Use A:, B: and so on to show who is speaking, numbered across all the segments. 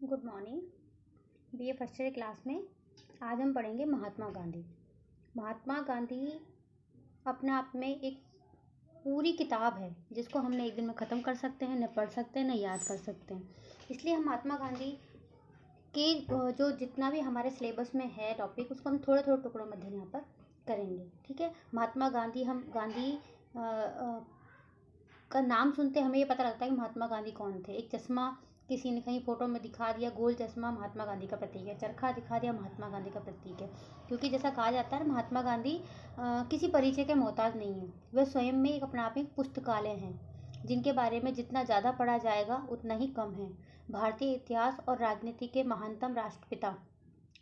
A: Good morning. BA first year class में आज हम पढ़ेंगे महात्मा गांधी। महात्मा गांधी अपने आप में एक पूरी किताब है जिसको हम एक दिन में ख़त्म कर सकते हैं, न पढ़ सकते हैं, न याद कर सकते हैं। इसलिए हम महात्मा गांधी के जो जितना भी हमारे सिलेबस में है टॉपिक, उसको हम थोड़े थोड़े टुकड़ों में यहाँ पर करेंगे। ठीक है। महात्मा गांधी, हम गांधी का नाम सुनते हमें ये पता लगता है कि महात्मा गांधी कौन थे। एक चश्मा किसी ने कहीं फोटो में दिखा दिया, गोल चश्मा महात्मा गांधी का प्रतीक है। चरखा दिखा दिया, महात्मा गांधी का प्रतीक है। क्योंकि जैसा कहा जाता है, महात्मा गांधी किसी परिचय के मोहताज नहीं है। वह स्वयं में एक अपने आप में पुस्तकालय हैं, जिनके बारे में जितना ज़्यादा पढ़ा जाएगा उतना ही कम है। भारतीय इतिहास और राजनीति के महानतम राष्ट्रपिता,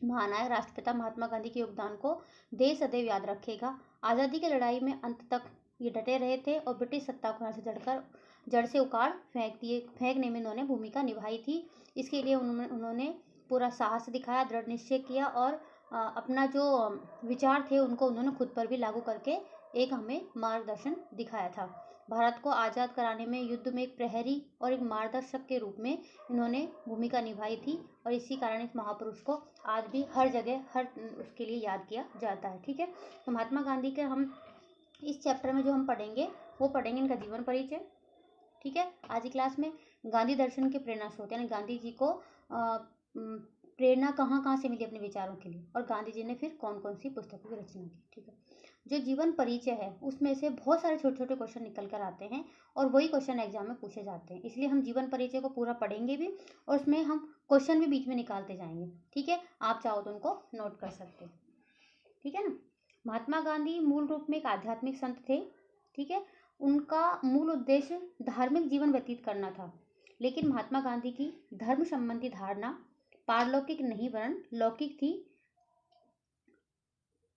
A: महानायक राष्ट्रपिता महात्मा गांधी के योगदान को देश सदैव याद रखेगा। आज़ादी की लड़ाई में अंत तक ये डटे रहे थे और ब्रिटिश सत्ता को यहाँ से जड़ से उखाड़ फेंकने में उन्होंने भूमिका निभाई थी। इसके लिए उन्होंने पूरा साहस दिखाया, दृढ़ निश्चय किया और अपना जो विचार थे उनको उन्होंने खुद पर भी लागू करके एक हमें मार्गदर्शन दिखाया था। भारत को आज़ाद कराने में युद्ध में एक प्रहरी और एक मार्गदर्शक के रूप में इन्होंने भूमिका निभाई थी और इसी कारण इस महापुरुष को आज भी हर जगह हर उसके लिए याद किया जाता है। ठीक है। तो महात्मा गांधी के हम इस चैप्टर में जो हम पढ़ेंगे वो पढ़ेंगे इनका जीवन परिचय। ठीक है। आज की क्लास में गांधी दर्शन के प्रेरणा स्रोत, यानी गांधी जी को प्रेरणा कहाँ से मिली अपने विचारों के लिए, और गांधी जी ने फिर कौन कौन सी पुस्तकों की रचना की। ठीक है। जो जीवन परिचय है उसमें से बहुत सारे छोटे छोटे क्वेश्चन निकल कर आते हैं और वही क्वेश्चन एग्जाम में पूछे जाते हैं। इसलिए हम जीवन परिचय को पूरा पढ़ेंगे भी और उसमें हम क्वेश्चन भी बीच में निकालते जाएंगे। ठीक है। आप चाहो तो उनको नोट कर सकते हैं। ठीक है ना। महात्मा गांधी मूल रूप में एक आध्यात्मिक संत थे। ठीक है। उनका मूल उद्देश्य धार्मिक जीवन व्यतीत करना था, लेकिन महात्मा गांधी की धर्म संबंधी धारणा पारलौकिक नहीं वरन लौकिक थी।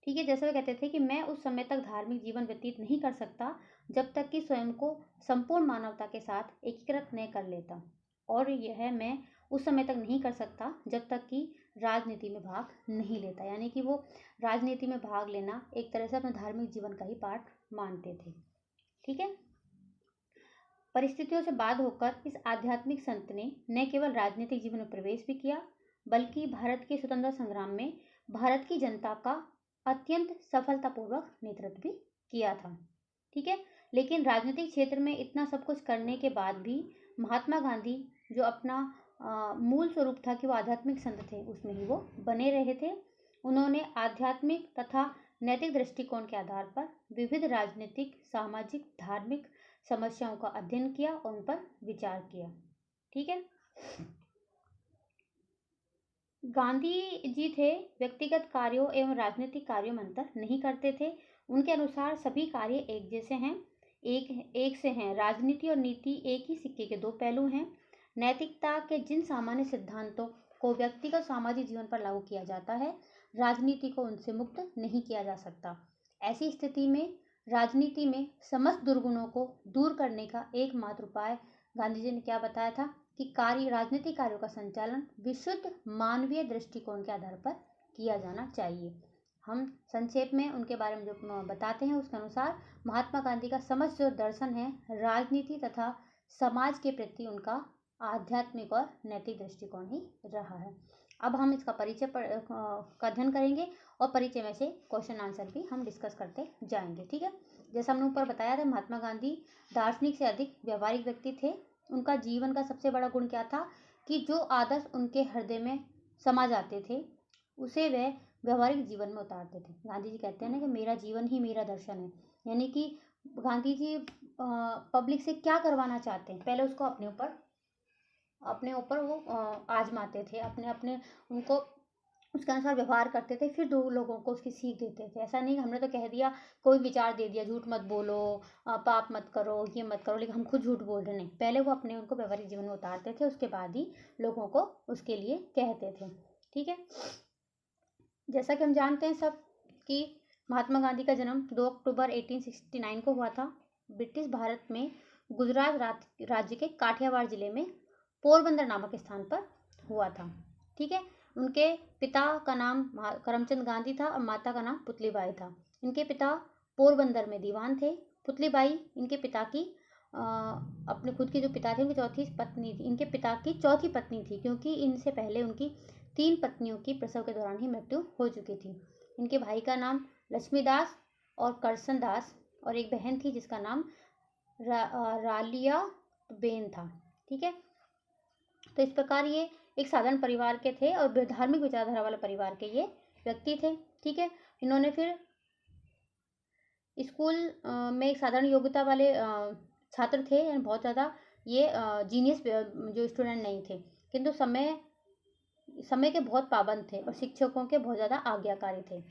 A: ठीक है। जैसे वे कहते थे कि मैं उस समय तक धार्मिक जीवन व्यतीत नहीं कर सकता जब तक कि स्वयं को संपूर्ण मानवता के साथ एकीकृत न कर लेता, और यह मैं उस समय तक नहीं कर सकता जब तक कि राजनीति में भाग नहीं लेता। यानी कि वो राजनीति में भाग लेना एक तरह से अपने धार्मिक जीवन का ही पार्ट मानते थे। ठीक है। परिस्थितियों से बाध होकर इस आध्यात्मिक संत ने न केवल राजनीतिक जीवन में प्रवेश भी किया, बल्कि भारत के स्वतंत्रता संग्राम में भारत की जनता का अत्यंत सफलतापूर्वक नेतृत्व भी किया था। ठीक है। लेकिन राजनीतिक क्षेत्र में इतना सब कुछ करने के बाद भी महात्मा गांधी जो अपना मूल स्वरूप था कि वो आध्यात्मिक संत थे, उसमें ही वो बने रहे थे। उन्होंने आध्यात्मिक तथा नैतिक दृष्टिकोण के आधार पर विविध राजनीतिक, सामाजिक, धार्मिक समस्याओं का अध्ययन किया और उन पर विचार किया। ठीक है। गांधी जी थे व्यक्तिगत कार्यों एवं राजनीतिक कार्यों में अंतर नहीं करते थे। उनके अनुसार सभी कार्य एक जैसे हैं, एक से हैं। राजनीति और नीति एक ही सिक्के के दो पहलू हैं। नैतिकता के जिन सामान्य सिद्धांतों को व्यक्तिगत सामाजिक जीवन पर लागू किया जाता है, राजनीति को उनसे मुक्त नहीं किया जा सकता। ऐसी स्थिति में राजनीति में समस्त दुर्गुणों को दूर करने का एकमात्र उपाय गांधी जी ने क्या बताया था कि राजनीतिक कार्यों का संचालन विशुद्ध मानवीय दृष्टिकोण के आधार पर किया जाना चाहिए। हम संक्षेप में उनके बारे में जो बताते हैं उसके अनुसार महात्मा गांधी का समस्त जो दर्शन है, राजनीति तथा समाज के प्रति उनका आध्यात्मिक और नैतिक दृष्टिकोण ही रहा है। अब हम इसका परिचय का अध्ययन करेंगे और परिचय में से क्वेश्चन आंसर भी हम डिस्कस करते जाएंगे। ठीक है। जैसा हमने ऊपर बताया था, महात्मा गांधी दार्शनिक से अधिक व्यवहारिक व्यक्ति थे। उनका जीवन का सबसे बड़ा गुण क्या था कि जो आदर्श उनके हृदय में समा जाते थे उसे वह व्यवहारिक जीवन में उतारते थे। गांधी जी कहते हैं ना कि मेरा जीवन ही मेरा दर्शन है। यानी कि गांधी जी पब्लिक से क्या करवाना चाहते हैं, पहले उसको अपने ऊपर वो आजमाते थे, अपने उनको उसके अनुसार व्यवहार करते थे, फिर दो लोगों को उसकी सीख देते थे। ऐसा नहीं कि हमने तो कह दिया, कोई विचार दे दिया, झूठ मत बोलो, पाप मत करो, ये मत करो, लेकिन हम खुद झूठ बोल रहे नहीं। पहले वो अपने उनको व्यवहारिक जीवन में उतारते थे, उसके बाद ही लोगों को उसके लिए कहते थे। ठीक है। जैसा कि हम जानते हैं सब कि महात्मा गांधी का जन्म 2 अक्टूबर 1869 को हुआ था ब्रिटिश भारत में गुजरात राज्य के काठियावाड़ जिले में पोरबंदर नामक स्थान पर हुआ था। ठीक है। उनके पिता का नाम करमचंद गांधी था और माता का नाम पुतलीबाई था। इनके पिता पोरबंदर में दीवान थे। पुतलीबाई इनके पिता की अपने खुद के जो पिता थे उनकी चौथी पत्नी थी, इनके पिता की चौथी पत्नी थी, क्योंकि इनसे पहले उनकी 3 पत्नियों की प्रसव के दौरान ही मृत्यु हो चुकी थी। इनके भाई का नाम लक्ष्मीदास और करसन दास और एक बहन थी जिसका नाम रालिया बेन था। ठीक है, तो इस प्रकार ये एक साधारण परिवार के थे और धार्मिक विचारधारा वाले परिवार के ये व्यक्ति थे। ठीक है, इन्होंने फिर स्कूल में एक साधारण योग्यता वाले छात्र थे, यानी बहुत ज़्यादा ये जीनियस जो स्टूडेंट नहीं थे, किंतु समय के बहुत पाबंद थे और शिक्षकों के बहुत ज़्यादा आज्ञाकारी थे।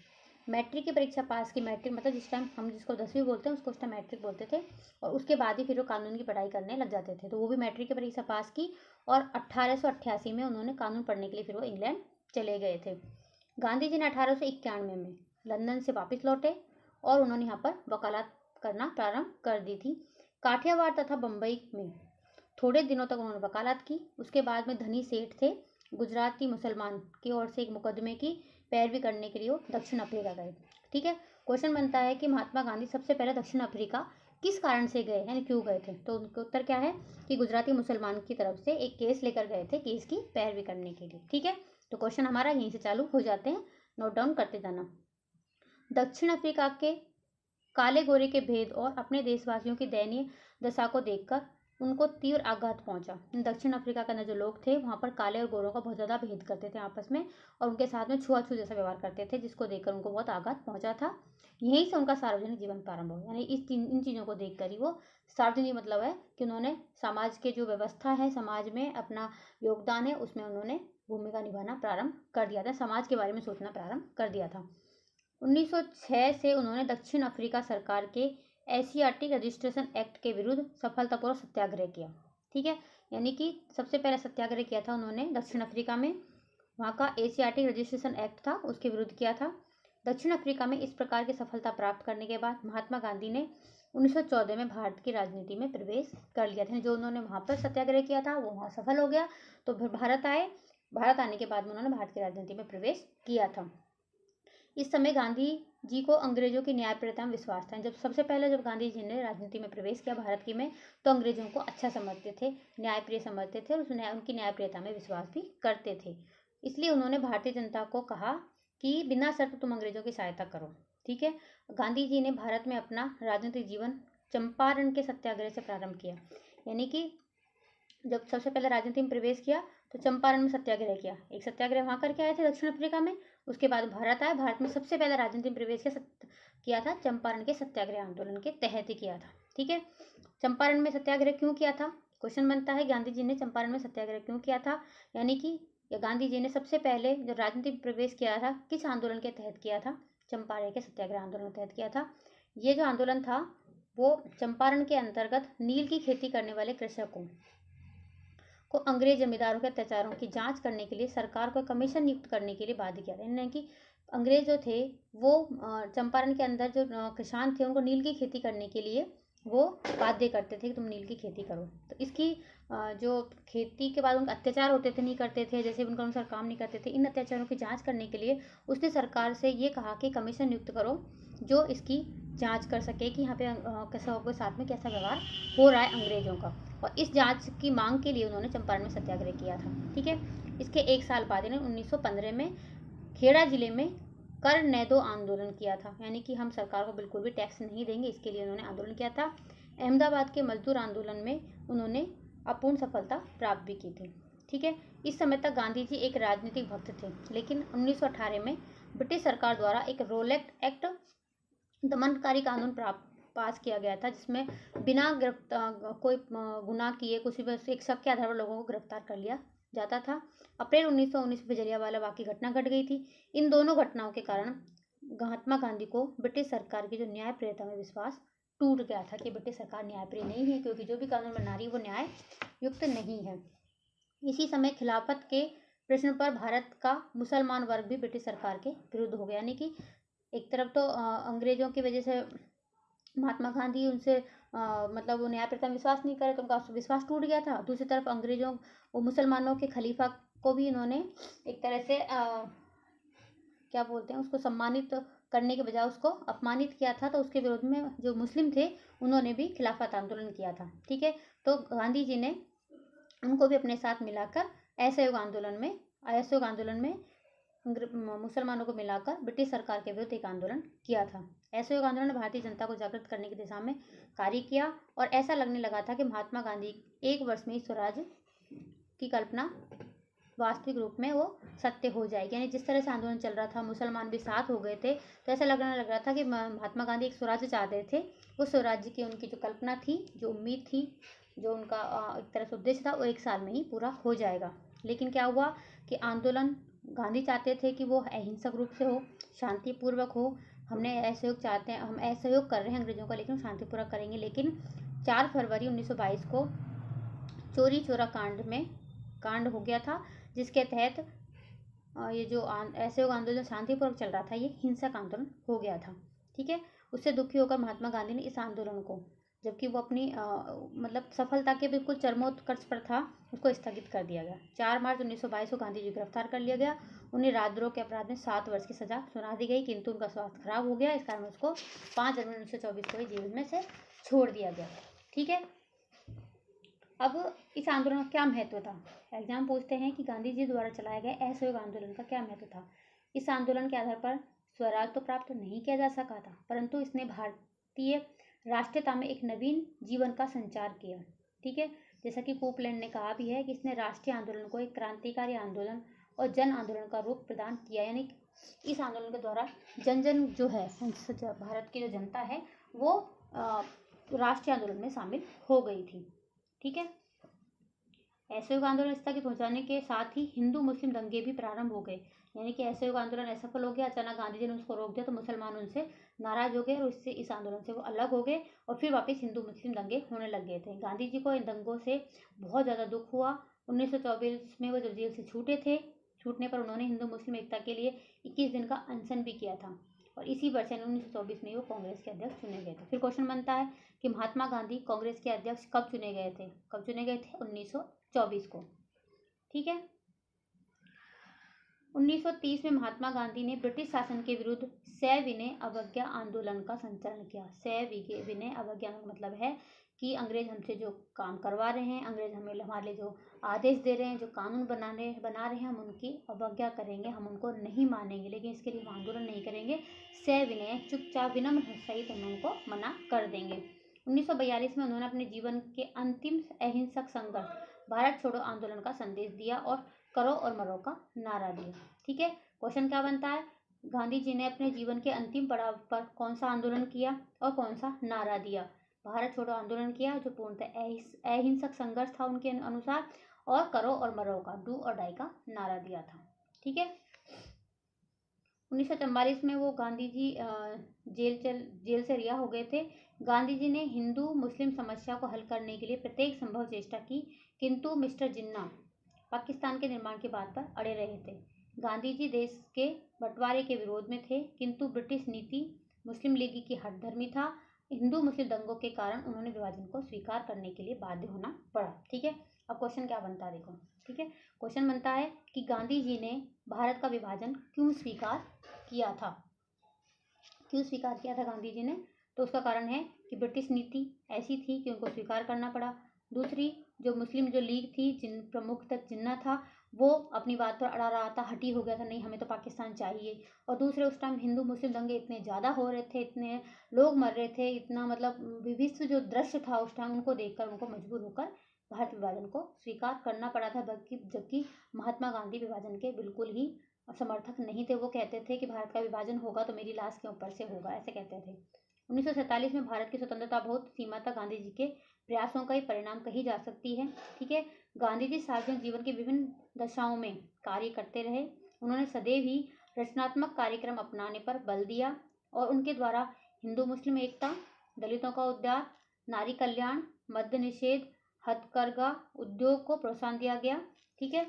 A: मैट्रिक की परीक्षा पास की, मैट्रिक मतलब जिस टाइम हम जिसको 10वीं बोलते हैं उसको उस टाइम मैट्रिक बोलते थे, और उसके बाद ही फिर वो कानून की पढ़ाई करने लग जाते थे। तो वो भी मैट्रिक की परीक्षा पास की और 1888 में उन्होंने कानून पढ़ने के लिए फिर वो इंग्लैंड चले गए थे। गांधी जी ने 1891 में लंदन से वापस लौटे और उन्होंने यहाँ पर वकालत करना प्रारंभ कर दी थी। काठियावाड़ तथा बम्बई में थोड़े दिनों तक उन्होंने वकालत की। उसके बाद में धनी सेठ थे गुजराती मुसलमान की ओर से एक मुकदमे की पैरवी करने के लिए वो दक्षिण अफ्रीका गए। ठीक है, क्वेश्चन बनता है कि महात्मा गांधी सबसे पहले दक्षिण अफ्रीका किस कारण से गए, यानी क्यों गए थे? तो उनका उत्तर क्या है कि गुजराती मुसलमान की तरफ से एक केस लेकर गए थे, केस की पैरवी करने के लिए। ठीक है, तो क्वेश्चन हमारा यहीं से चालू हो जाते हैं, नोट डाउन करते जाना। दक्षिण अफ्रीका के काले गोरे के भेद और अपने देशवासियों की दयनीय दशा को देखकर उनको तीव्र आघात पहुंचा। दक्षिण अफ्रीका के अंदर जो लोग थे वहाँ पर काले और गोरों का बहुत ज़्यादा भेद करते थे आपस में, और उनके साथ में छुआछूत जैसा व्यवहार करते थे, जिसको देखकर उनको बहुत आघात पहुंचा था। यहीं से उनका सार्वजनिक जीवन प्रारंभ हो, यानी इन चीज़ों को देख कर ही वो सार्वजनिक, मतलब है कि उन्होंने समाज के जो व्यवस्था है, समाज में अपना योगदान है, उसमें उन्होंने भूमिका निभाना प्रारंभ कर दिया था, समाज के बारे में सोचना प्रारंभ कर दिया था। 1906 से उन्होंने दक्षिण अफ्रीका सरकार के एशियाटिक रजिस्ट्रेशन एक्ट के विरुद्ध सफलतापूर्वक सत्याग्रह किया। ठीक है, यानी कि सबसे पहले सत्याग्रह किया था उन्होंने दक्षिण अफ्रीका में, वहाँ का एशियाटिक रजिस्ट्रेशन एक्ट था उसके विरुद्ध किया था। दक्षिण अफ्रीका में इस प्रकार की सफलता प्राप्त करने के बाद महात्मा गांधी ने 1914 में भारत की राजनीति में प्रवेश कर लिया था। जो उन्होंने वहाँ पर सत्याग्रह किया था वो वहाँ सफल हो गया, तो फिर भारत आए। भारत आने के बाद में उन्होंने भारत की राजनीति में प्रवेश किया था। इस समय गांधी जी को अंग्रेजों की न्यायप्रियता में विश्वास था। जब गांधी जी ने राजनीति में प्रवेश किया भारत की में, तो अंग्रेजों को अच्छा समझते थे, न्यायप्रिय समझते थे और उनकी न्यायप्रियता में विश्वास भी करते थे। इसलिए उन्होंने भारतीय जनता को कहा कि बिना शर्त तुम अंग्रेजों की सहायता करो। ठीक है, गांधी जी ने भारत में अपना राजनीतिक जीवन चंपारण के सत्याग्रह से प्रारंभ किया, यानी कि जब सबसे पहले राजनीति में प्रवेश किया तो चंपारण में सत्याग्रह किया। एक सत्याग्रह वहाँ करके आए थे दक्षिण अफ्रीका में, उसके बाद भारत आए। भारत में सबसे पहले राजनीति में प्रवेश किया था चंपारण के सत्याग्रह आंदोलन के तहत ही किया था। ठीक है, चंपारण में सत्याग्रह क्यों किया था? क्वेश्चन बनता है गांधी जी ने चंपारण में सत्याग्रह क्यों किया था, यानी कि गांधी जी ने सबसे पहले जो राजनीति में प्रवेश किया था किस आंदोलन के तहत किया था? चंपारण के सत्याग्रह आंदोलन के तहत किया था। ये जो आंदोलन था वो चंपारण के अंतर्गत नील की खेती करने वाले कृषकों को अंग्रेज जमींदारों के अत्याचारों की जांच करने के लिए सरकार को कमीशन नियुक्त करने के लिए बाध्य किया था। यानी कि अंग्रेज जो थे वो चंपारण के अंदर जो किसान थे उनको नील की खेती करने के लिए वो बाध्य करते थे कि तुम नील की खेती करो। तो इसकी जो खेती के बाद उनका अत्याचार होते थे, नहीं करते थे, जैसे उनका अनुसार काम नहीं करते थे, इन अत्याचारों की जांच करने के लिए उसने सरकार से ये कहा कि कमीशन नियुक्त करो जो इसकी जांच कर सके कि यहाँ पे किसानों के साथ में कैसा व्यवहार हो रहा है अंग्रेजों का। और इस जांच की मांग के लिए उन्होंने चंपारण में सत्याग्रह किया था। ठीक है, इसके एक साल बाद यानी 1915 में खेड़ा जिले में कर नैदो आंदोलन किया था, यानी कि हम सरकार को बिल्कुल भी टैक्स नहीं देंगे, इसके लिए उन्होंने आंदोलन किया था। अहमदाबाद के मजदूर आंदोलन में उन्होंने अपूर्ण सफलता प्राप्त भी की थी। ठीक है, इस समय तक गांधी जी एक राजनीतिक भक्त थे, लेकिन 1918 में ब्रिटिश सरकार द्वारा एक रोलेक्ट एक्ट दमनकारी कानून पास किया गया था, जिसमें बिना कोई गुनाह किए कुछ भी एक शक के आधार पर लोगों को गिरफ्तार कर लिया जाता था। अप्रैल 1919 में जलियांवाला बाग की घटना घट गई थी। इन दोनों घटनाओं के कारण महात्मा गांधी को ब्रिटिश सरकार की जो न्यायप्रियता में विश्वास टूट गया था कि ब्रिटिश सरकार न्यायप्रिय नहीं है, क्योंकि जो भी कानून बना रही है वो न्याय युक्त नहीं है। इसी समय खिलाफत के प्रश्न पर भारत का मुसलमान वर्ग भी ब्रिटिश सरकार के विरुद्ध हो गया, यानी कि एक तरफ तो अंग्रेजों की वजह से महात्मा गांधी उनसे मतलब वो न्यायप्रियता में विश्वास नहीं करे तो उनका विश्वास टूट गया था। दूसरी तरफ अंग्रेजों वो मुसलमानों के खलीफा को भी इन्होंने एक तरह से क्या बोलते हैं उसको सम्मानित करने के बजाय उसको अपमानित किया था। तो उसके विरोध में जो मुस्लिम थे उन्होंने भी खिलाफत आंदोलन किया था। ठीक है, तो गांधी जी ने उनको भी अपने साथ मिलाकर असहयोग आंदोलन में मुसलमानों को मिलाकर ब्रिटिश सरकार के विरुद्ध एक आंदोलन किया था। असहयोग आंदोलन ने भारतीय जनता को जागृत करने की दिशा में कार्य किया और ऐसा लगने लगा था कि महात्मा गांधी एक वर्ष में ही स्वराज की कल्पना वास्तविक रूप में वो सत्य हो जाएगी। यानी जिस तरह से आंदोलन चल रहा था, मुसलमान भी साथ हो गए थे, तो ऐसा लगने लग रहा था कि महात्मा गांधी एक स्वराज्य चाहते थे। उस स्वराज्य की उनकी जो कल्पना थी, जो उम्मीद थी, जो उनका एक तरह से उद्देश्य था, वो एक साल में ही पूरा हो जाएगा। लेकिन क्या हुआ कि आंदोलन गांधी चाहते थे कि वो अहिंसक रूप से हो, शांतिपूर्वक हो। हमने असहयोग चाहते हैं, हम असहयोग कर रहे हैं अंग्रेजों का, लेकिन शांतिपूर्वक करेंगे। लेकिन 4 फरवरी 1922 को चोरी चोरा कांड हो गया था, जिसके तहत ये जो असहयोग आंदोलन शांतिपूर्वक चल रहा था, ये हिंसक आंदोलन हो गया था। ठीक है, उससे दुखी होकर महात्मा गांधी ने इस आंदोलन को, जबकि वो अपनी मतलब सफलता के बिल्कुल चरमोत्कर्ष पर था, उसको स्थगित कर दिया गया। 4 मार्च 1922 को गांधी जी गिरफ्तार कर लिया गया। उन्हें राजद्रोह के अपराध में 7 वर्ष की सजा सुना दी गई, किंतु उनका स्वास्थ्य खराब हो गया। इस कारण उसको 5 जनवरी 1924 को जेल में से छोड़ दिया गया। ठीक है, अब इस आंदोलन का क्या महत्व था? एग्जाम पूछते हैं कि गांधी जी द्वारा चलाए गए असहयोग आंदोलन का क्या महत्व था। इस आंदोलन के आधार पर स्वराज तो प्राप्त नहीं किया जा सका था, परंतु इसने भारतीय राष्ट्रीयता में एक नवीन जीवन का संचार किया। ठीक है, जैसा कि कोपलैंड ने कहा भी है कि इसने राष्ट्रीय आंदोलन को एक क्रांतिकारी आंदोलन और जन आंदोलन का रूप प्रदान किया। यानी इस आंदोलन के द्वारा जन जन जो है, भारत की जो जनता है, वो राष्ट्रीय आंदोलन में शामिल हो गई थी। ठीक है, असहयोग आंदोलन स्थगित हो जाने के साथ ही हिंदू मुस्लिम दंगे भी प्रारंभ हो गए। यानी कि असहयोग आंदोलन असफल हो गया, अचानक गांधी जी ने उसको रोक दिया, तो मुसलमान उनसे नाराज हो गए और इससे इस आंदोलन से वो अलग हो गए और फिर वापस हिंदू मुस्लिम दंगे होने लग गए थे। गांधी जी को इन दंगों से बहुत ज़्यादा दुख हुआ। 1924 में वो जब जेल से छूटने पर उन्होंने हिंदू मुस्लिम एकता के लिए 21 दिन का अनशन भी किया था और इसी वर्ष 1924 में वो कांग्रेस के अध्यक्ष चुने गए थे। फिर क्वेश्चन बनता है कि महात्मा गांधी कांग्रेस के अध्यक्ष कब चुने गए थे? 1924 को। ठीक है, 1930 में महात्मा गांधी ने ब्रिटिश शासन के विरुद्ध सविनय अवज्ञा आंदोलन का संचालन किया। सविनय अवज्ञा का मतलब है कि अंग्रेज हमसे जो काम करवा रहे हैं, अंग्रेज हमें हमारे लिए जो आदेश दे रहे हैं, जो कानून बना रहे हैं, हम उनकी अवज्ञा करेंगे, हम उनको नहीं मानेंगे, लेकिन इसके लिए हम आंदोलन नहीं करेंगे। सविनय चुपचाप विनम्र सहित हम उनको मना कर देंगे। 1942 में उन्होंने अपने जीवन के अंतिम अहिंसक संघर्ष भारत छोड़ो आंदोलन का संदेश दिया और करो और मरो का नारा दिया। ठीक है, क्वेश्चन क्या बनता है? गांधी जी ने अपने जीवन के अंतिम पड़ाव पर कौन सा आंदोलन किया और कौन सा नारा दिया? भारत छोड़ो आंदोलन किया, जो पूर्णतः अहिंसक संघर्ष था उनके अनुसार, और करो और मरो का, डू और डाई का नारा दिया था। ठीक है, 1944 में वो गांधी जी जेल से रिहा हो गए थे। गांधी जी ने हिंदू मुस्लिम समस्या को हल करने के लिए प्रत्येक संभव चेष्टा की, किंतु मिस्टर जिन्ना पाकिस्तान के निर्माण की बात पर अड़े रहे थे। गांधी जी देश के बंटवारे के विरोध में थे, किंतु ब्रिटिश नीति मुस्लिम लीग की हठधर्मी था। हिंदू मुस्लिम दंगों के कारण उन्होंने विभाजन को स्वीकार करने के लिए बाध्य होना पड़ा। ठीक है, अब क्वेश्चन क्या बनता है देखो। ठीक है, क्वेश्चन बनता है कि गांधी जी ने भारत का विभाजन क्यों स्वीकार किया था? क्यों स्वीकार किया था गांधी जी ने? तो उसका कारण है कि ब्रिटिश नीति ऐसी थी कि उनको स्वीकार करना पड़ा। दूसरी, जो मुस्लिम जो लीग थी, जिन प्रमुख तक जिन्ना था, वो अपनी बात पर अड़ा रहा था, हटी हो गया था, नहीं हमें तो पाकिस्तान चाहिए। और दूसरे, उस टाइम हिंदू मुस्लिम दंगे इतने ज़्यादा हो रहे थे, इतने लोग मर रहे थे, इतना मतलब विविध जो दृश्य था उस टाइम, उनको देखकर उनको मजबूर होकर भारत विभाजन को स्वीकार करना पड़ा था। जबकि महात्मा गांधी विभाजन के बिल्कुल ही समर्थक नहीं थे। वो कहते थे कि भारत का विभाजन होगा तो मेरी लाश के ऊपर से होगा, ऐसे कहते थे। 1947 में भारत की स्वतंत्रता बहुत सीमा तक गांधी जी के प्रयासों का ही परिणाम कही जा सकती है। ठीक है, गांधी जी सार्वजनिक जीवन की विभिन्न दशाओं में कार्य करते रहे। उन्होंने सदैव ही रचनात्मक कार्यक्रम अपनाने पर बल दिया और उनके द्वारा हिंदू मुस्लिम एकता, दलितों का उद्धार, नारी कल्याण, मद्य निषेध, हथकरघा उद्योग को प्रोत्साहन दिया गया। ठीक है,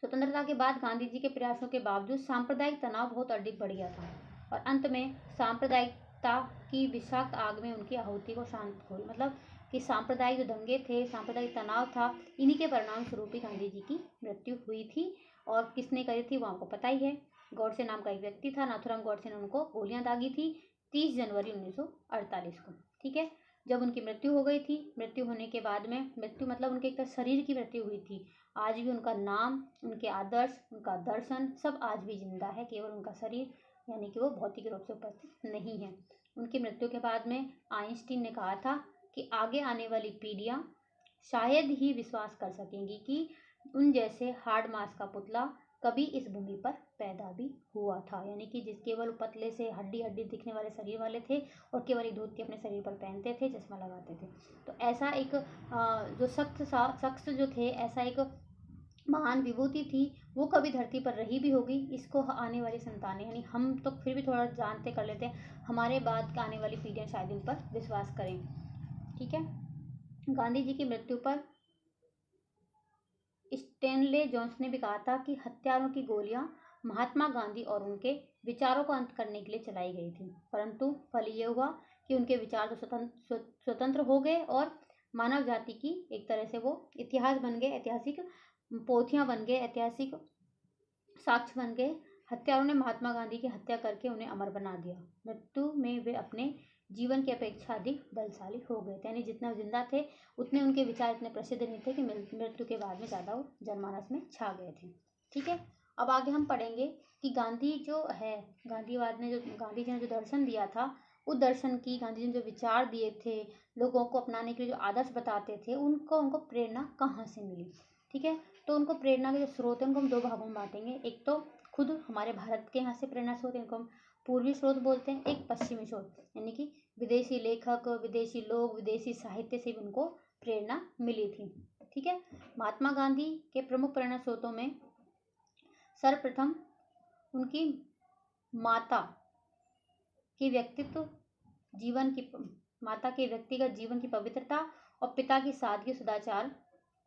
A: स्वतंत्रता के बाद गांधी जी के प्रयासों के बावजूद सांप्रदायिक तनाव बहुत अधिक बढ़ गया था और अंत में सांप्रदायिकता की विषाक्त आग में उनकी आहुति को शांत हुई। मतलब कि सांप्रदायिक जो दंगे थे, सांप्रदायिक तनाव था, इन्हीं के परिणाम स्वरूप ही गांधी जी की मृत्यु हुई थी। और किसने करी थी वो आपको पता ही है। गॉडसे नाम का एक व्यक्ति था, नाथुराम गॉडसे ने उनको गोलियां दागी थी 30 जनवरी 1948 को। ठीक है, जब उनकी मृत्यु हो गई थी, मृत्यु होने के बाद में, मृत्यु मतलब उनके एक तरह शरीर की मृत्यु हुई थी, आज भी उनका नाम, उनके आदर्श, उनका दर्शन सब आज भी जिंदा है, केवल उनका शरीर यानी कि वो भौतिक रूप से उपस्थित नहीं है। उनकी मृत्यु के बाद में आइंस्टीन ने कहा था कि आगे आने वाली पीढ़ियां शायद ही विश्वास कर सकेंगी कि उन जैसे हार्ड मास का पुतला कभी इस भूमि पर पैदा भी हुआ था, यानी कि जिस केवल पतले से हड्डी हड्डी दिखने वाले शरीर वाले थे और केवल एक धोती अपने शरीर पर पहनते थे, चश्मा लगाते थे। तो ऐसा एक जो शख्स जो थे, ऐसा एक महान विभूति थी, वो कभी धरती पर रही भी होगी, इसको आने वाली संतानें, यानी हम तो फिर भी थोड़ा जानते कर लेते हैं, हमारे बाद आने वाली पीढ़ियां शायद इन पर विश्वास करें। ठीक है, गांधी जी की मृत्यु पर स्टैनले जोन्स ने भी कहा था कि हत्यारों की गोलियां महात्मा गांधी और उनके विचारों को अंत करने के लिए चलाई गई थी, परंतु फल ये हुआ कि उनके विचार तो स्वतंत्र हो गए और मानव जाति की एक तरह से वो इतिहास बन गए, ऐतिहासिक पोथियां बन गए, ऐतिहासिक साक्ष्य बन गए। हत्यारों ने महात्मा गांधी की हत्या करके उन्हें अमर बना दिया। मृत्यु में वे अपने जीवन की अपेक्षा अधिक बलशाली हो गए, यानी जितना जिंदा थे उतने उनके विचार इतने प्रसिद्ध नहीं थे कि मृत्यु के बाद में ज़्यादा वो जनमानस में छा गए थे। ठीक है, अब आगे हम पढ़ेंगे कि गांधी जो है, गांधी जी ने जो दर्शन दिया था, उस दर्शन की, गांधी जी ने जो विचार दिए थे, लोगों को अपनाने के लिए जो आदर्श बताते थे, उनको प्रेरणा कहाँ से मिली। ठीक है, तो उनको प्रेरणा के जो स्रोत हैं उनको हम दो भागों में बांटेंगे। एक तो खुद हमारे भारत के यहाँ से प्रेरणा स्रोत, इनको हम पूर्वी स्रोत बोलते हैं, एक पश्चिमी स्रोत, यानी कि विदेशी लेखक, विदेशी लोग, विदेशी साहित्य से भी उनको प्रेरणा मिली थी। ठीक है, महात्मा गांधी के प्रमुख प्रेरणा स्रोतों में सर्वप्रथम उनकी माता के व्यक्तिगत जीवन की पवित्रता और पिता की सादगी सदाचार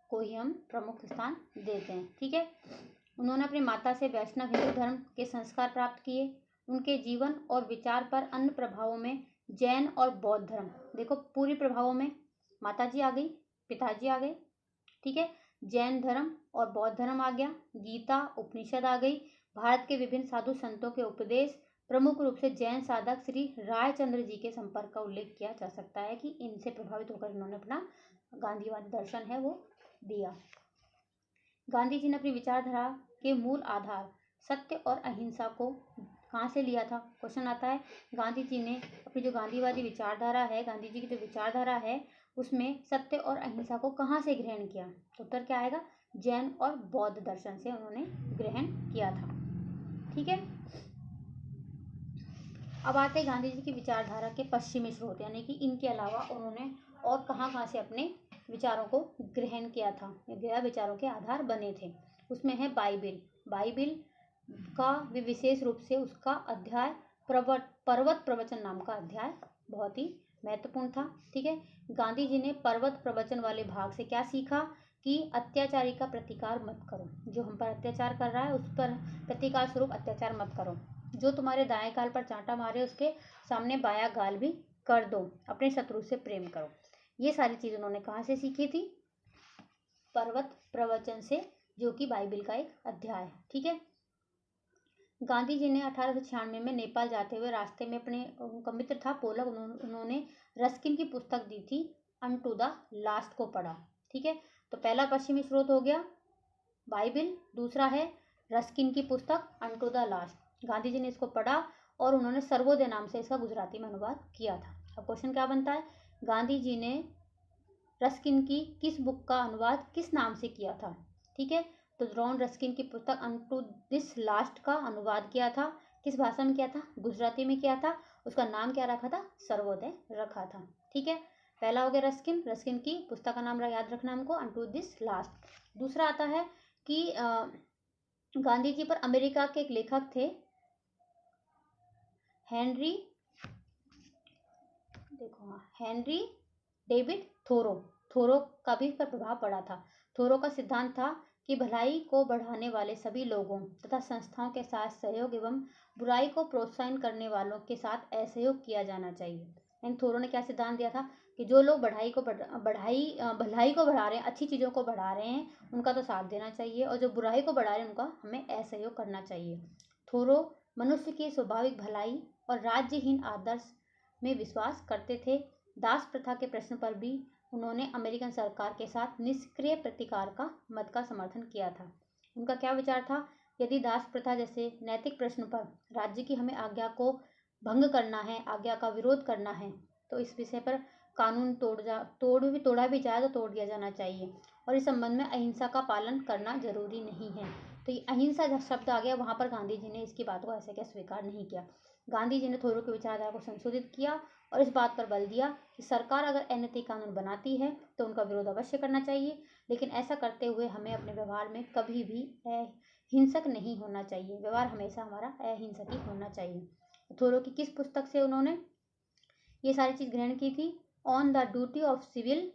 A: को ही हम प्रमुख स्थान देते हैं। ठीक है, उन्होंने अपनी माता से वैष्णव हिंदू धर्म के संस्कार प्राप्त किए। उनके जीवन और विचार पर अन्य प्रभावों में जैन और बौद्ध धर्म, देखो पूरी प्रभावों में माताजी आ गई, पिताजी आ गए। ठीक है, जैन धर्म और बौद्ध धर्म आ गया, गीता उपनिषद आ गई, भारत के विभिन्न साधु संतों के उपदेश, प्रमुख रूप से जैन साधक श्री रायचंद्र जी के संपर्क का उल्लेख किया जा सकता है कि इनसे प्रभावित होकर इन्होंने अपना गांधीवादी दर्शन है वो दिया। गांधी जी ने अपनी विचारधारा के मूल आधार सत्य और अहिंसा को कहाँ से लिया था, क्वेश्चन आता है। गांधी जी ने अपनी जो गांधीवादी विचारधारा है, गांधी जी की जो विचारधारा है, उसमें सत्य और अहिंसा को कहाँ से ग्रहण किया, तो उत्तर क्या आएगा, जैन और बौद्ध दर्शन से उन्होंने ग्रहण किया था। ठीक है, अब आते हैं गांधी जी की विचारधारा के पश्चिमी स्रोत, यानी कि इनके अलावा उन्होंने और कहाँ से अपने विचारों को ग्रहण किया था, या विचारों के आधार बने थे। उसमें है बाइबिल का भी विशेष रूप से उसका अध्याय पर्वत प्रवचन नाम का अध्याय बहुत ही महत्वपूर्ण था। ठीक है, गांधी जी ने पर्वत प्रवचन वाले भाग से क्या सीखा कि अत्याचारी का प्रतिकार मत करो, जो हम पर अत्याचार कर रहा है उस पर प्रतिकार स्वरूप अत्याचार मत करो, जो तुम्हारे दाएं गाल पर चांटा मारे उसके सामने बायां गाल भी कर दो, अपने शत्रु से प्रेम करो। ये सारी चीज़ उन्होंने कहाँ से सीखी थी, पर्वत प्रवचन से, जो कि बाइबिल का एक अध्याय है। ठीक है, गांधी जी ने 1896 में नेपाल जाते हुए रास्ते में उनका मित्र था पोलक, उन्होंने रस्किन की पुस्तक दी थी अनटू द लास्ट को पढ़ा। ठीक है, तो पहला पश्चिमी स्रोत हो गया बाइबिल, दूसरा है रस्किन की पुस्तक unto the last. Gandhi ji ने इसको पढ़ा और उन्होंने सर्वोदय नाम से इसका गुजराती में अनुवाद किया था। अब क्वेश्चन क्या बनता है, गांधी जी ने रस्किन की किस बुक का अनुवाद किस नाम से किया था। ठीक है, तो जॉन रस्किन की पुस्तक अनटू दिस लास्ट का अनुवाद किया था, किस भाषा में किया था, गुजराती में किया था, उसका नाम क्या रखा था, सर्वोदय रखा था। ठीक है, पहला हो गया रस्किन की पुस्तक का नाम याद रखना हमको, अनटू दिस लास्ट। दूसरा आता है कि गांधी जी पर अमेरिका के एक लेखक थे हेनरी डेविड थोरो का भी इस पर प्रभाव पड़ा था। थोरो का सिद्धांत था कि भलाई को बढ़ाने वाले सभी लोगों तथा संस्थाओं के साथ सहयोग एवं बुराई को प्रोत्साहन करने वालों के साथ असहयोग किया जाना चाहिए। थोरो ने क्या सिद्धांत दिया था कि जो लोग भलाई को बढ़ा रहे हैं, अच्छी चीज़ों को बढ़ा रहे हैं, उनका तो साथ देना चाहिए, और जो बुराई को बढ़ा रहे हैं उनका हमें असहयोग करना चाहिए। थोरो मनुष्य की स्वाभाविक भलाई और राज्यहीन आदर्श में विश्वास करते थे। दास प्रथा के प्रश्न पर भी उन्होंने अमेरिकन सरकार के साथ निष्क्रिय प्रतिकार का मत का समर्थन किया था। उनका क्या विचार था? यदि दास प्रथा जैसे नैतिक प्रश्न पर राज्य की हमें आज्ञा को भंग करना है, आज्ञा का विरोध करना है, तो इस विषय पर कानून तोड़ा भी जाए तो तोड़ दिया जाना चाहिए और इस संबंध में अहिंसा का पालन करना जरूरी नहीं है। तो ये अहिंसा जब शब्द आ गया, वहाँ पर गांधी जी ने इसकी बात को ऐसे क्या स्वीकार नहीं किया। गांधी जी ने थोरो की विचारधारा को संशोधित किया और इस बात पर बल दिया कि सरकार अगर अनैतिक कानून बनाती है तो उनका विरोध अवश्य करना चाहिए, लेकिन ऐसा करते हुए हमें अपने व्यवहार में कभी भी अहिंसक नहीं होना चाहिए। व्यवहार हमेशा हमारा अहिंसक ही होना चाहिए। थोरो की किस पुस्तक से उन्होंने ये सारी चीज़ ग्रहण की थी? On the duty of civil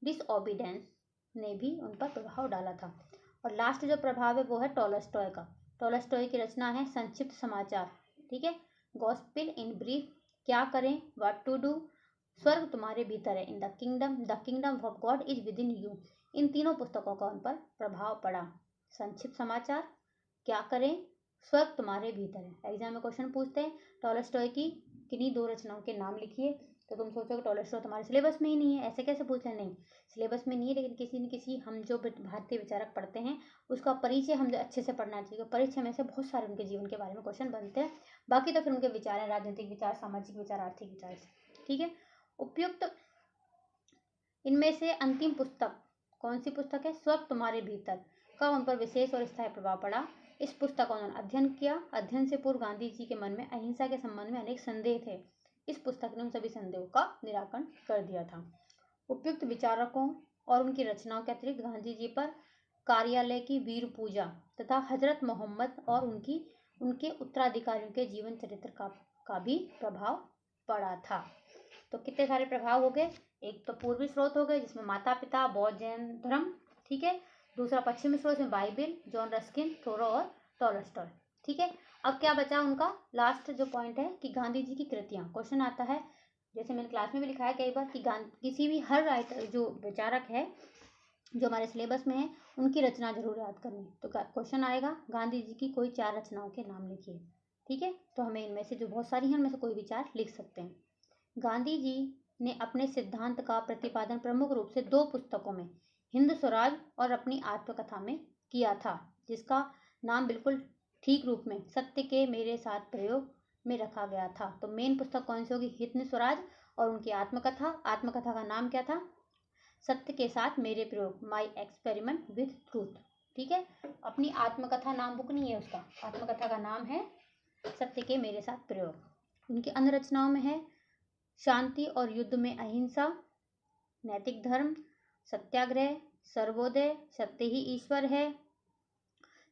A: disobedience ने भी उन पर प्रभाव डाला था। और लास्ट जो प्रभाव है वो है टॉलस्टॉय का। टॉलस्टॉय की रचना है संक्षिप्त समाचार, ठीक है, गॉस्पेल इन ब्रीफ, क्या करें, व्हाट टू डू, स्वर्ग तुम्हारे भीतर है, in the kingdom of God is within you. इन तीनों पुस्तकों का उन पर प्रभाव पड़ा। संक्षिप्त समाचार, क्या करें, स्वर्ग तुम्हारे भीतर है। एग्जाम में क्वेश्चन पूछते हैं टॉलस्टॉय की किन्हीं 2 रचनाओं के नाम लिखिए, तो तुम सोचोगे टॉलस्टॉय तुम्हारे सिलेबस में ही नहीं है, ऐसे कैसे पूछ लें? नहीं, सिलेबस में नहीं है, लेकिन किसी न किसी हम जो भारतीय विचारक पढ़ते हैं उसका परिचय हम अच्छे से पढ़ना चाहिए। परिचय में से बहुत सारे उनके जीवन के बारे में क्वेश्चन बनते हैं, बाकी तो फिर उनके विचार हैं, राजनीतिक विचार, सामाजिक विचार, आर्थिक विचार, ठीक है। उपयुक्त इनमें से अंतिम पुस्तक कौन सी पुस्तक है? स्वर्ग तुम्हारे भीतर का उन पर विशेष और स्थायी प्रभाव पड़ा। इस पुस्तक का उन्होंने अध्ययन किया। अध्ययन से पूर्व गांधी जी के मन में अहिंसा के संबंध में अनेक संदेह थे। इस पुस्तक ने उन सभी संदेहों का निराकरण कर दिया था। उपयुक्त विचारकों और उनकी रचनाओं के अतिरिक्त गांधी जी पर कार्यालय की वीर पूजा तथा हजरत मोहम्मद और उनके उत्तराधिकारियों के जीवन चरित्र का भी प्रभाव पड़ा था। तो कितने सारे प्रभाव हो गए? एक तो पूर्वी स्रोत हो गए जिसमें माता पिता, बौद्ध जैन धर्म, ठीक है। दूसरा पश्चिमी स्रोत में बाइबिल, जॉन रस्किन, थोरो और टॉलस्टॉय, ठीक है। अब क्या बचा उनका लास्ट जो पॉइंट है कि गांधी जी की कृतियां। क्वेश्चन आता है, जैसे मैंने क्लास में भी लिखा है कई बार, कि किसी भी हर राइटर जो विचारक है जो हमारे सिलेबस में है उनकी रचना जरूर याद करनी। तो क्वेश्चन आएगा गांधी जी की कोई 4 रचनाओं के नाम लिखिए, ठीक है। तो हमें इनमें से जो बहुत सारी हैं उनमें से कोई भी 4 लिख सकते हैं। गांधी जी ने अपने सिद्धांत का प्रतिपादन प्रमुख रूप से 2 पुस्तकों में, हिंद स्वराज और अपनी आत्मकथा में किया था, जिसका नाम बिल्कुल ठीक रूप में सत्य के मेरे साथ प्रयोग में रखा गया था। तो मेन पुस्तक कौन सी होगी? हिंद स्वराज और उनकी आत्मकथा। आत्मकथा का नाम क्या था? सत्य के साथ मेरे प्रयोग, माई एक्सपेरिमेंट विथ ट्रूथ, ठीक है। अपनी आत्मकथा नाम बुक नहीं है उसका, आत्मकथा का नाम है सत्य के मेरे साथ प्रयोग। उनकी अन्य रचनाओं में है शांति और युद्ध में अहिंसा, नैतिक धर्म, सत्याग्रह, सर्वोदय, सत्य ही ईश्वर है,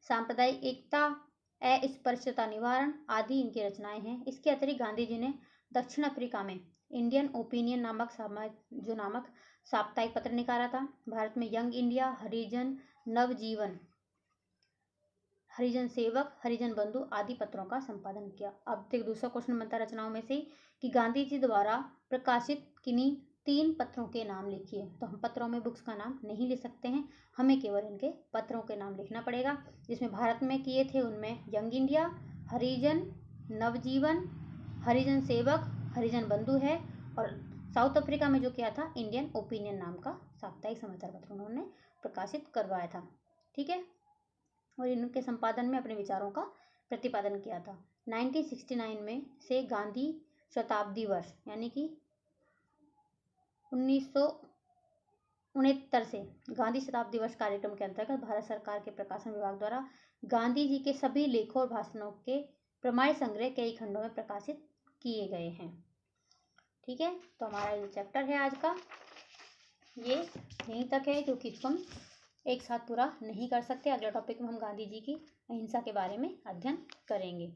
A: सांप्रदायिक एकता, अस्पृश्यता निवारण आदि इनकी रचनाएं हैं। इसके अतिरिक्त गांधी जी ने दक्षिण अफ्रीका में इंडियन ओपिनियन नामक साप्ताहिक पत्र निकाला था। भारत में यंग इंडिया, हरिजन, नवजीवन, हरिजन सेवक, हरिजन बंधु आदि पत्रों का संपादन किया। अब तक दूसरा क्वेश्चन बनता रचनाओं में से कि गांधी जी द्वारा प्रकाशित किन्हीं 3 पत्रों के नाम लिखिए। तो हम पत्रों में बुक्स का नाम नहीं लिख सकते हैं, हमें केवल इनके पत्रों के नाम लिखना पड़ेगा। जिसमें भारत में किए थे उनमें यंग इंडिया, हरिजन, नवजीवन, हरिजन सेवक, हरिजन बंधु है, और साउथ अफ्रीका में जो किया था इंडियन ओपिनियन नाम का साप्ताहिक समाचार पत्र उन्होंने प्रकाशित करवाया था, ठीक है। और इनके संपादन में अपने विचारों का प्रतिपादन किया था। 1969 में से गांधी शताब्दी वर्ष यानी कि 1969 से गांधी शताब्दी वर्ष कार्यक्रम के अंतर्गत भारत सरकार के प्रकाशन विभाग द्वारा गांधी जी के सभी लेखों और भाषणों के प्रमाण संग्रह कई खंडों में प्रकाशित किए गए हैं, ठीक है। तो हमारा ये चैप्टर है आज का, ये यहीं तक है, क्योंकि इसको हम एक साथ पूरा नहीं कर सकते। अगले टॉपिक में हम गांधी जी की अहिंसा के बारे में अध्ययन करेंगे।